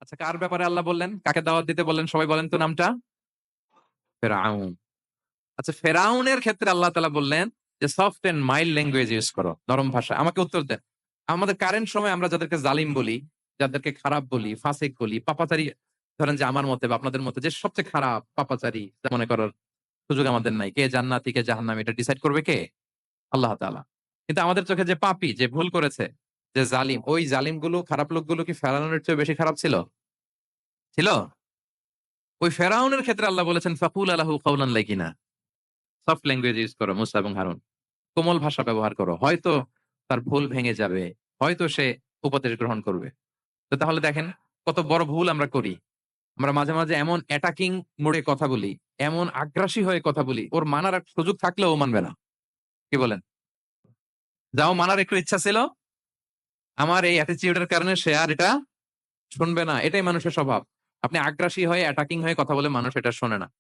আচ্ছা, কার ব্যাপারে আল্লাহ বললেন? কাকে দাওয়াত দিতে বললেন? সবাই বলেন তো নামটা। ফেরাউন। আচ্ছা, ফেরাউনের ক্ষেত্রে আল্লাহ তাআলা বললেন যে soft and mild language use করো, নরম ভাষা। আমাকে উত্তর দেন। আমাদের কারেন্ট সময় আমরা যাদেরকে জালিম বলি, যাদেরকে খারাপ বলি, ফাসিক বলি, পাপাচারী, ধরেন যে আমার মতে বা আপনাদের মতে যে সবচেয়ে খারাপ পাপাচারী মনে করার সুযোগ আমাদের নাই। কে জান্নাতি কে জাহান্নামী এটা ডিসাইড করবে কে? আল্লাহ তাআলা। কিন্তু আমাদের চোখে যে পাপী, যে ভুল করেছে, যে জালিম, ওই জালিমগুলো, খারাপ লোকগুলো কি ফেরাউনের চেয়ে বেশি খারাপ ছিল? ছিল? ওই ফেরাউনের ক্ষেত্রে আল্লাহ বলেছেন ফাকুলা লাহু কাওলান লাইয়িনা। সফট ল্যাঙ্গুয়েজ ইউজ করো মুসা এবং হারুন। কোমল ভাষা ব্যবহার করো। হয়তো তার ভুল ভেঙে যাবে। হয়তো সে উপদেশ গ্রহণ করবে। তো তাহলে দেখেন কত বড় ভুল আমরা করি। আমরা মাঝে, মাঝে এমন অ্যাটাকিং মোড এ কথা বলি, এমন আগ্রাসী হয়ে কথা বলি, ওর মানার এক সুযোগ থাকলেও ও মানবে না। কি বলেন? যাও মানার একটু ইচ্ছা ছিল, আমার এই অ্যাটিটিউড এর কারণে সে আর এটা শুনবে না। এটাই মানুষের স্বভাব। আপনি আগ্রাসী হয়ে অ্যাটাকিং হয়ে কথা বলে মানুষ এটা শোনে না।